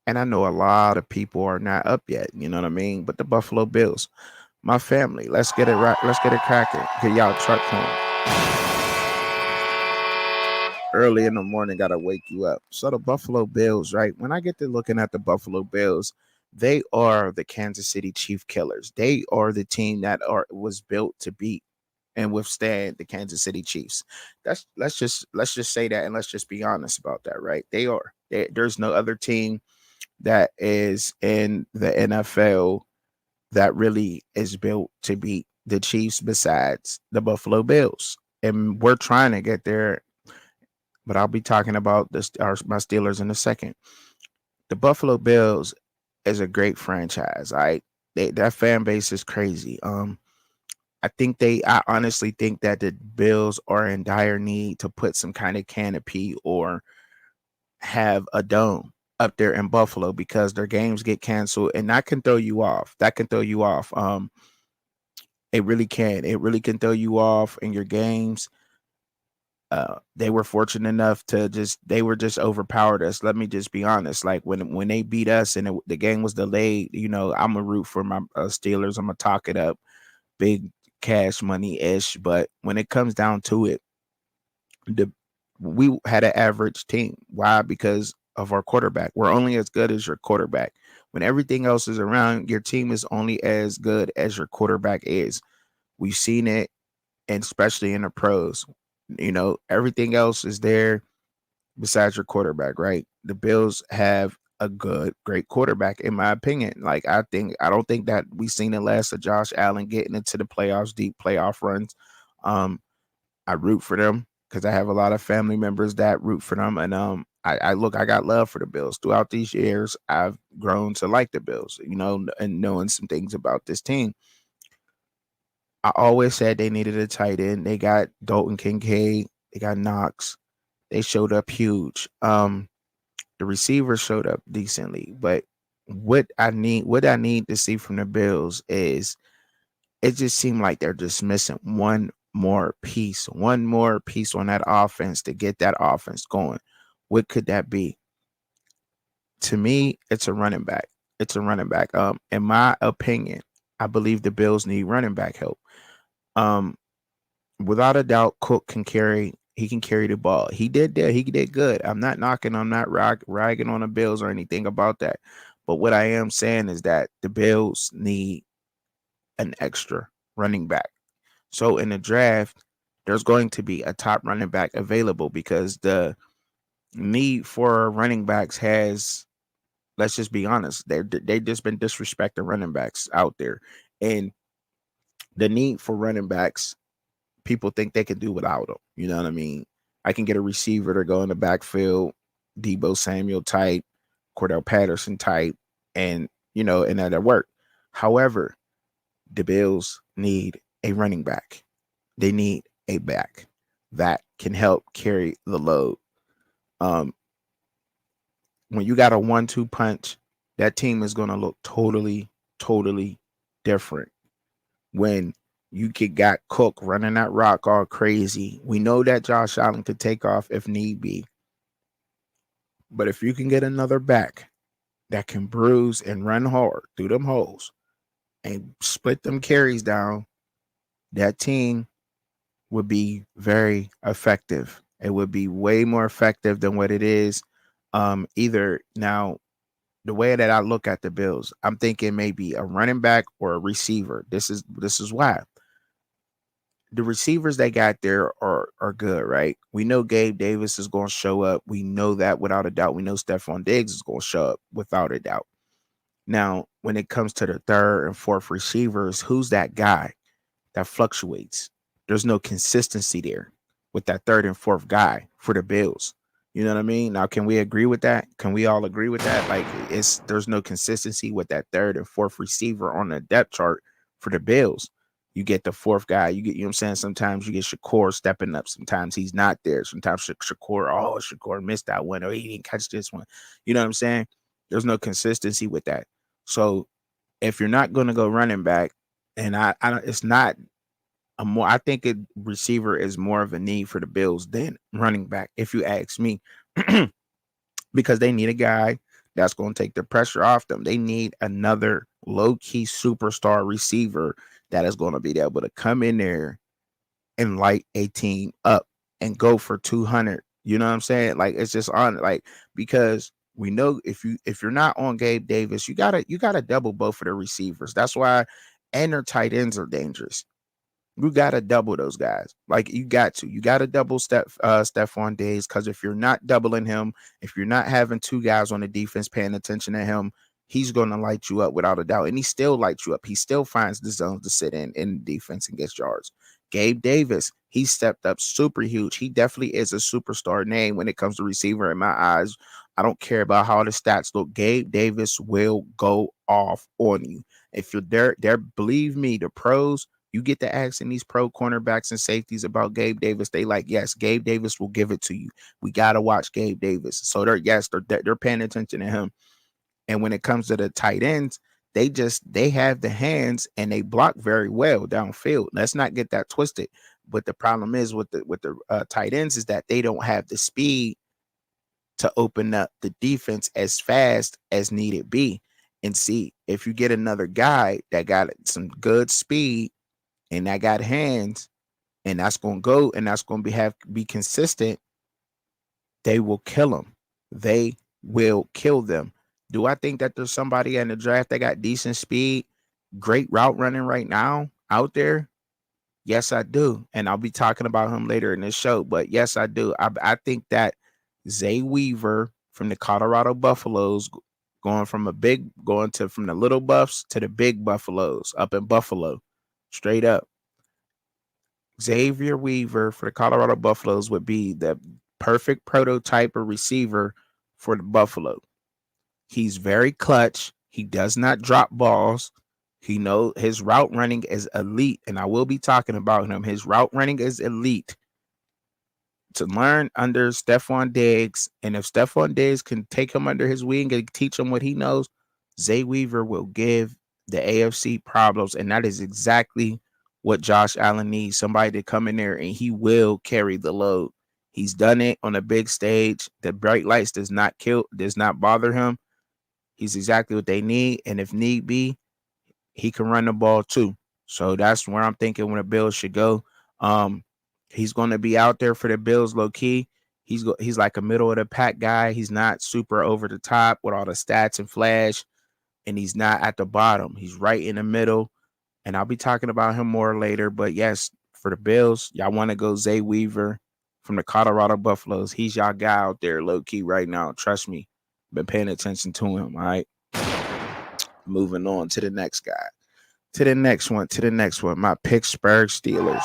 And I know a lot of people are not up yet, you know what I mean? But the Buffalo Bills, my family, let's get it right. Let's get it cracking. Get y'all truck horn early in the morning, gotta wake you up. So the Buffalo Bills, right? When I get to looking at the Buffalo Bills, they are the Kansas City Chief Killers. They are the team that are was built to beat and withstand the Kansas City Chiefs. That's let's just say that, and let's just be honest about that, right? They are. There's no other team that is in the NFL that really is built to beat the Chiefs besides the Buffalo Bills. And we're trying to get there, but I'll be talking about my Steelers in a second. The Buffalo Bills is a great franchise. That fan base is crazy. I honestly think that the Bills are in dire need to put some kind of canopy or have a dome up there in Buffalo because their games get canceled, and that can throw you off. That can throw you off. It really can. It really can throw you off in your games. They were fortunate enough to they were just overpowered us. Let me just be honest. Like when they beat us and the game was delayed, I'm a root for my Steelers. I'm gonna talk it up, big cash money ish. But when it comes down to it, the we had an average team. Why? Because of our quarterback. We're only as good as your quarterback. When everything else is around, your team is only as good as your quarterback is. We've seen it, and especially in the pros. Everything else is there besides your quarterback, right? The Bills have a great quarterback, in my opinion. Like I don't think that we've seen the last of Josh Allen getting into the playoffs, deep playoff runs. Um, I root for them because I have a lot of family members that root for them, and I got love for the Bills throughout these years. I've grown to like the Bills, and knowing some things about this team. I always said they needed a tight end. They got Dalton Kincaid. They got Knox. They showed up huge. The receivers showed up decently, but what I need to see from the Bills is it just seemed like they're just missing one more piece on that offense to get that offense going. What could that be? To me, it's a running back. It's a running back. In my opinion, I believe the Bills need running back help. Um, Without a doubt, Cook can carry. He can carry the ball. He did that. He did good. I'm not knocking. I'm not ragging on the Bills or anything about that. But what I am saying is that the Bills need an extra running back. So in the draft, there's going to be a top running back available because the need for running backs has. Let's just be honest. They just been disrespecting running backs out there, and the need for running backs, people think they can do without them. You know what I mean? I can get a receiver to go in the backfield, Debo Samuel type, Cordell Patterson type, and that'll work. However, the Bills need a running back. They need a back that can help carry the load. Um, when you got a 1-2 punch, that team is going to look totally, totally different. When you could got Cook running that rock all crazy. We know that Josh Allen could take off if need be. But if you can get another back that can bruise and run hard through them holes and split them carries down, that team would be very effective. It would be way more effective than what it is. Either now, the way that I look at the Bills, I'm thinking maybe a running back or a receiver. This is why the receivers they got there are good, right? We know Gabe Davis is going to show up. We know that without a doubt. We know Stephon Diggs is going to show up without a doubt. Now, when it comes to the third and fourth receivers, who's that guy that fluctuates? There's no consistency there with that third and fourth guy for the Bills. You know what I mean? Now, can we agree with that? Can we all agree with that? Like, there's no consistency with that third and fourth receiver on the depth chart for the Bills. You get the fourth guy. You know what I'm saying? Sometimes you get Shakur stepping up. Sometimes he's not there. Sometimes Shakur missed that one or he didn't catch this one. You know what I'm saying? There's no consistency with that. So if you're not going to go running back, and it's not I think a receiver is more of a need for the Bills than running back, if you ask me, because they need a guy That's going to take the pressure off them. They need another low-key superstar receiver that is going to be able to come in there and light a team up and go for 200. You know what I'm saying? Like, it's just on, like, because we know if you're not on Gabe Davis, you gotta double both of the receivers. That's why, and their tight ends are dangerous. You gotta double those guys. Like, you gotta double Stephon Diggs, because if you're not doubling him, if you're not having two guys on the defense paying attention to him, he's gonna light you up without a doubt. And he still lights you up. He still finds the zones to sit in defense and gets yards. Gabe Davis, he stepped up super huge. He definitely is a superstar name when it comes to receiver in my eyes. I don't care about how the stats look. Gabe Davis will go off on you. If you're there, believe me, the pros, you get to asking these pro cornerbacks and safeties about Gabe Davis. They like, yes, Gabe Davis will give it to you. We got to watch Gabe Davis. So they're paying attention to him. And when it comes to the tight ends, they have the hands and they block very well downfield. Let's not get that twisted. But the problem is with the tight ends is that they don't have the speed to open up the defense as fast as needed be. And see, if you get another guy that got some good speed and that got hands, and that's going to go and that's going to be consistent, they will kill them. They will kill them. Do I think that there's somebody in the draft that got decent speed, great route running right now out there? Yes, I do. And I'll be talking about him later in this show. But yes, I do. I think that Zay Weaver from the Colorado Buffaloes, going from the little Buffs to the big Buffaloes up in Buffalo, straight up. Xavier Weaver for the Colorado Buffaloes would be the perfect prototype of receiver for the Buffalo. He's very clutch. He does not drop balls. He knows his route running is elite, and I will be talking about him. His route running is elite. To learn under Stephon Diggs, and if Stephon Diggs can take him under his wing and teach him what he knows, Zay Weaver will give the AFC problems, and that is exactly what Josh Allen needs. Somebody to come in there and he will carry the load. He's done it on a big stage. The bright lights does not bother him. He's exactly what they need, and if need be, he can run the ball too. So that's where I'm thinking when the Bills should go. He's going to be out there for the Bills low key. He's like a middle of the pack guy. He's not super over the top with all the stats and flash, and he's not at the bottom. He's right in the middle, and I'll be talking about him more later. But yes, for the Bills, y'all want to go Zay Weaver from the Colorado Buffaloes. He's y'all guy out there low key right now. Trust me. Been paying attention to him. All right. Moving on to the next guy. To the next one. My Pittsburgh Steelers.